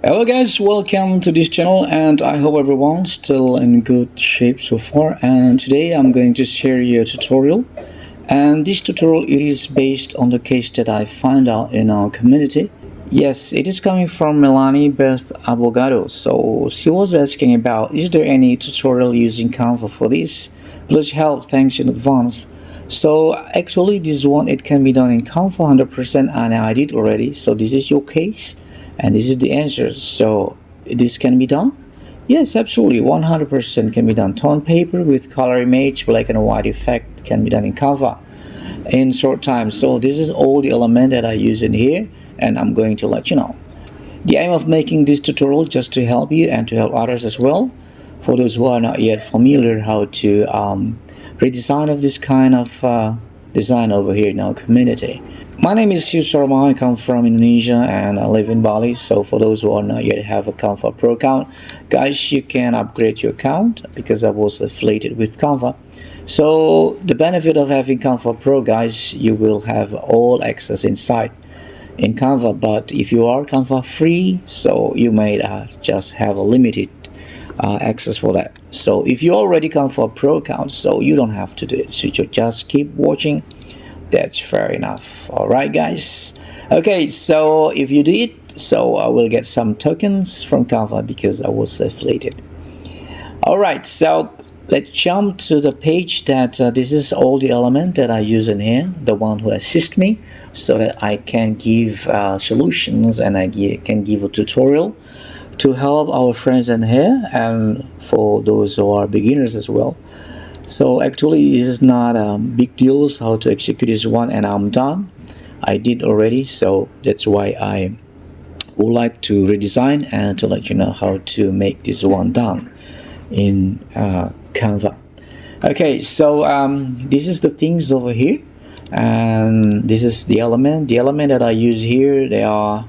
Hello guys, welcome to this channel and I hope everyone's still in good shape so far. And today I'm going to share you a tutorial, and this tutorial it is based on the case that I found out in our community. Yes, it is coming from Melanie Beth Abogado. So she was asking about, is there any tutorial using Canva for this? Please help, thanks in advance. So actually this one, it can be done in Canva 100%, and I did already. So this is your case and this is the answer. So this can be done. Yes, absolutely, 100% can be done. Tone paper with color image, black and white effect can be done in Canva in short time. So this is all the element that I use in here, and I'm going to let you know. The aim of making this tutorial just to help you and to help others as well, for those who are not yet familiar how to redesign of this kind of design over here in our community. My name is Hugh Sarma. I come from Indonesia and I live in Bali. So for those who are not yet have a Canva Pro account, guys, you can upgrade your account because I was affiliated with Canva. So the benefit of having Canva Pro, guys, you will have all access inside in Canva. But if you are Canva free, so you may just have a limited access for that. So if you already Canva Pro account, so you don't have to do it. So you just keep watching. That's fair enough. All right, guys. Okay, so if you do it, so I will get some tokens from Canva because I was affiliated. All right, so let's jump to the page that this is all the element that I use in here, the one who assist me, so that I can give solutions and I can give a tutorial to help our friends in here and for those who are beginners as well. So actually this is not a big deal how to execute this one, and I'm done. I did already, so that's why I would like to redesign and to let you know how to make this one done in Canva. Okay, so this is the things over here, and this is the element that I use here. They are,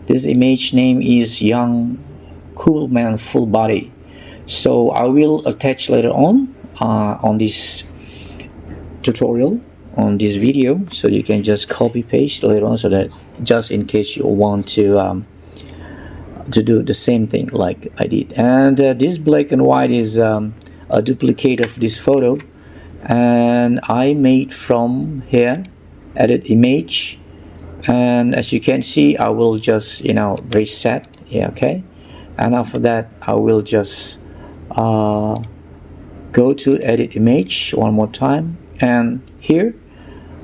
this image name is young cool man full body. So I will attach later on this tutorial, on this video, so you can just copy paste later on, so that just in case you want to do the same thing like I did. And this black and white is a duplicate of this photo, and I made from here, edit image, and as you can see I will just reset. Yeah, okay, and after that I will just go to edit image one more time, and here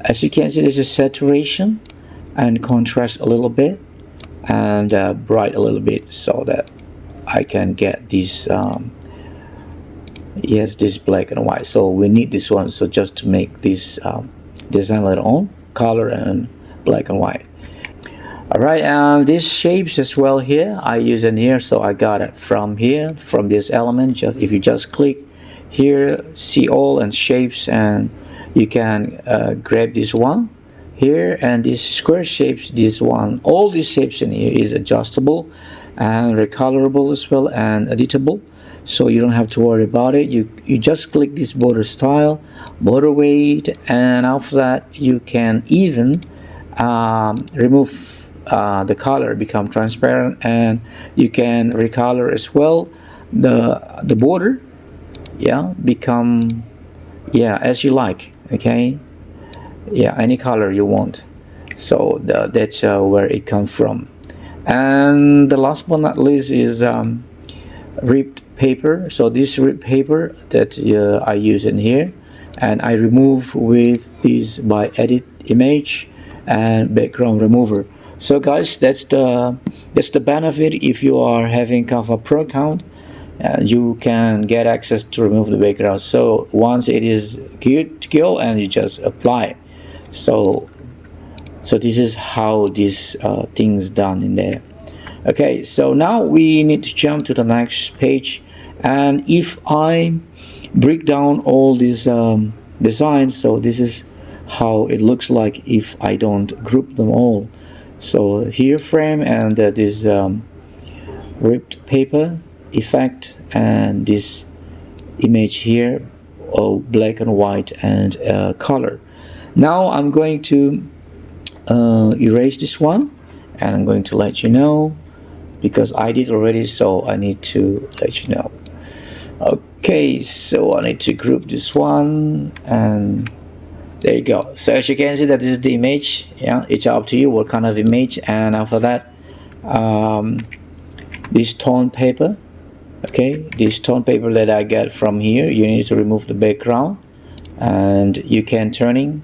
as you can see there's a saturation and contrast a little bit and bright a little bit, so that I can get this yes, this black and white. So we need this one, so just to make this design later on, color and black and white. All right, and these shapes as well here I use in here, so I got it from here, from this element. Just if you just click here, see all and shapes, and you can grab this one here, and these square shapes, this one, all these shapes in here is adjustable and recolorable as well and editable, so you don't have to worry about it. You just click this border style, border weight, and after that you can even remove the color, become transparent, and you can recolor as well the border, yeah, become, yeah, as you like. Okay, yeah, any color you want. So that's where it comes from. And the last but not least is ripped paper. So this ripped paper that I use in here, and I remove with this by edit image and background remover. So guys, that's the benefit if you are having Canva Pro account. You can get access to remove the background. So once it is good to go, and you just apply. So this is how this things done in there. Okay, so now we need to jump to the next page, and if I break down all these designs, so this is how it looks like if I don't group them all. So here frame, and this ripped paper effect, and this image here, black and white and color. Now I'm going to erase this one, and I'm going to let you know because I did already, so I need to let you know. Okay, so I need to group this one, and there you go. So as you can see, that is the image. Yeah, it's up to you what kind of image. And after that, this tone paper, okay, this tone paper that I got from here, you need to remove the background, and you can turning,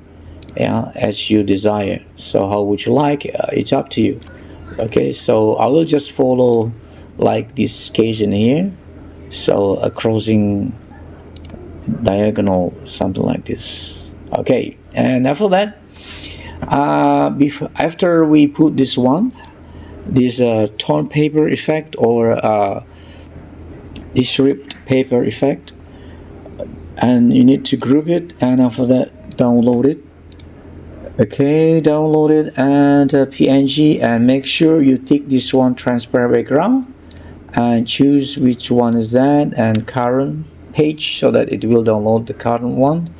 yeah, as you desire. So how would you like? It's up to you. Okay, so I will just follow like this case in here, so a crossing diagonal, something like this. Okay, and after that, after we put this one, this torn paper effect, or this ripped paper effect, and you need to group it, and after that download it. Okay, download it and PNG, and make sure you tick this one, transparent background, and choose which one is that, and current page, so that it will download the current one.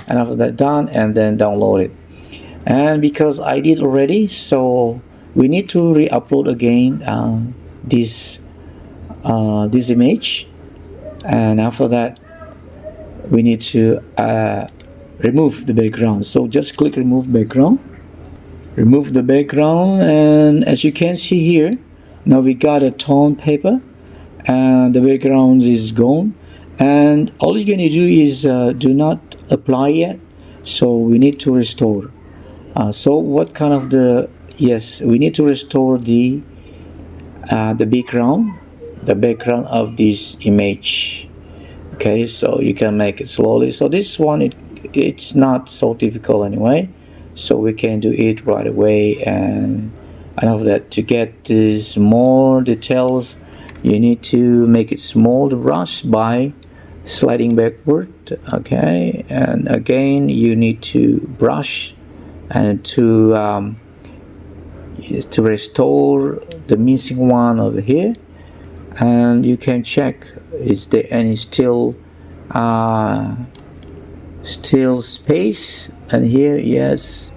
And after that done, and then download it. And because I did already, so we need to re-upload again this image. And after that, we need to remove the background. So just click remove background, remove the background, and as you can see here, now we got a tone paper and the background is gone. And all you're going to do is do not apply yet, so we need to restore. So what kind of yes, we need to restore the background of this image. Okay, so you can make it slowly. So this one, it's not so difficult anyway, so we can do it right away. And after that, to get this more details, you need to make it small, the brush, by sliding backward. Okay, and again you need to brush and to restore the missing one over here. And you can check, is there any still space, and here, yes.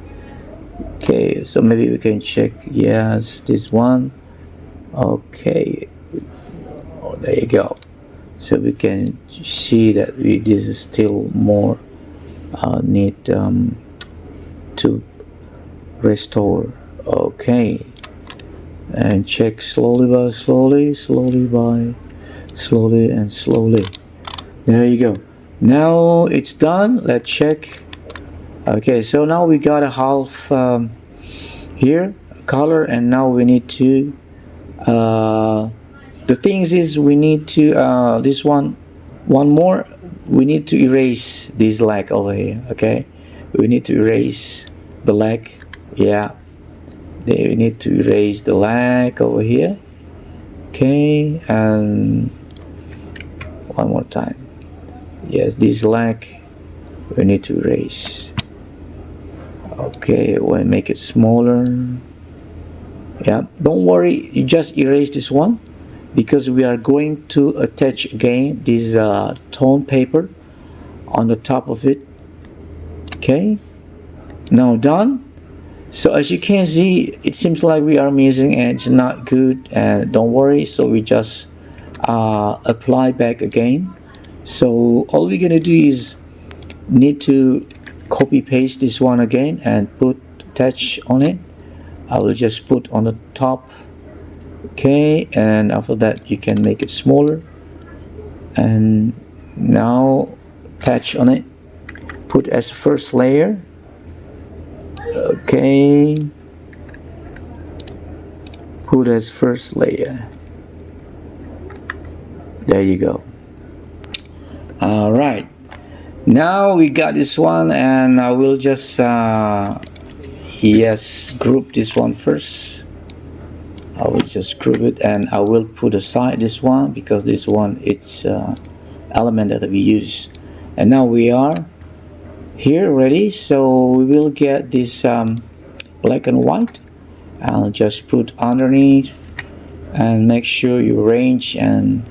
Okay, so maybe we can check, yes, this one. Okay, oh, there you go. So we can see that this is still more need to restore. Okay, and check slowly by slowly, and slowly. There you go. Now it's done. Let's check. Okay, so now we got a half here color, and now we need to the things is, we need to this one more, we need to erase this leg over here. Okay, we need to erase the leg. Yeah, we need to erase the leg over here. Okay, and one more time. Yes, this leg we need to erase. Okay, we'll make it smaller. Yeah, don't worry, you just erase this one, because we are going to attach again this tone paper on the top of it. Okay, now done. So as you can see, it seems like we are missing, and it's not good, and don't worry, so we just apply back again. So all we're gonna do is need to copy paste this one again and put attach on it. I will just put on the top. Okay, and after that you can make it smaller, and now attach on it, put as first layer. Okay, put as first layer. There you go. All right, now we got this one, and I will just yes, group this one first. I will just group it, and I will put aside this one, because this one, it's element that we use. And now we are here ready, so we will get this black and white. I'll just put underneath, and make sure you arrange, and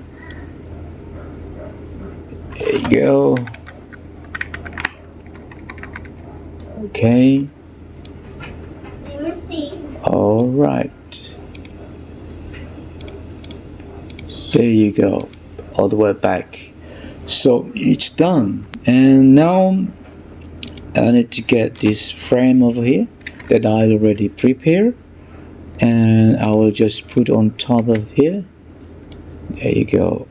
there you go. Okay, all right. There you go, all the way back. So it's done, and now I need to get this frame over here that I already prepared, and I will just put on top of here. There you go.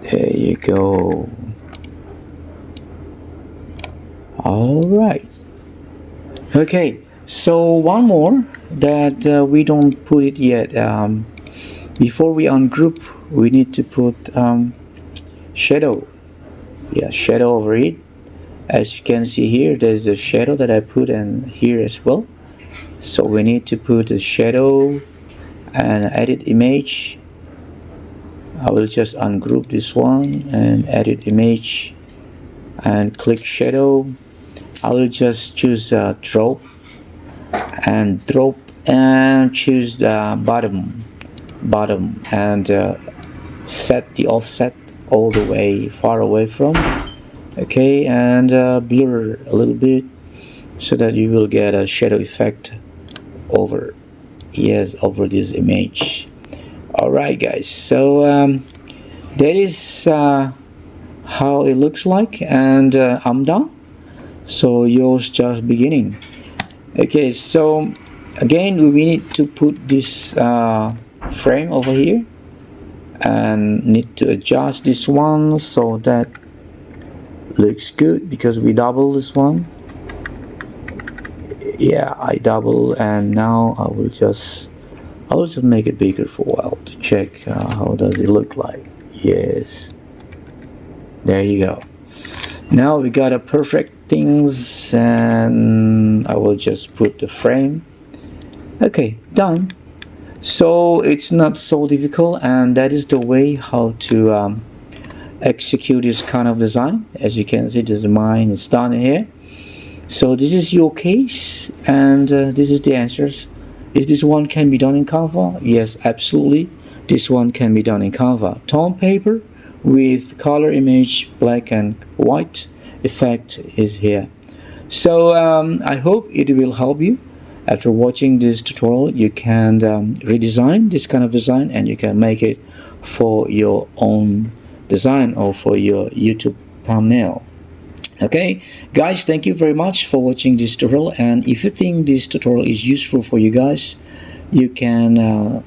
There you go. All right. Okay, so one more that we don't put it yet. Before we ungroup, we need to put shadow. Yeah, shadow over it. As you can see here, there's a shadow that I put in here as well. So we need to put a shadow and edit image. I will just ungroup this one and edit image and click shadow. I will just choose drop and choose the bottom and set the offset all the way far away from. Okay, and blur a little bit so that you will get a shadow effect over this image. Alright guys, so that is how it looks like, and I'm done. So yours just beginning. Okay, so again we need to put this frame over here and need to adjust this one so that looks good, because we double this one. Yeah, I double, and now I will just make it bigger for a while to check how does it look like. Yes, there you go. Now we got a perfect things, and I will just put the frame. Okay, done. So it's not so difficult, and that is the way how to execute this kind of design. As you can see, the design is done here. So this is your case, and this is the answers. Is this one can be done in Canva? Yes, absolutely. This one can be done in Canva. Tone paper with color image, black and white effect is here. So I hope it will help you. After watching this tutorial, you can redesign this kind of design, and you can make it for your own design or for your YouTube thumbnail. Okay guys, thank you very much for watching this tutorial, and if you think this tutorial is useful for you guys, you can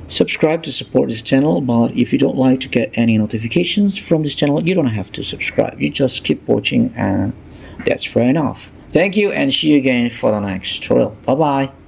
subscribe to support this channel. But if you don't like to get any notifications from this channel, you don't have to subscribe. You just keep watching, and that's fair enough. Thank you, and see you again for the next tutorial. Bye bye.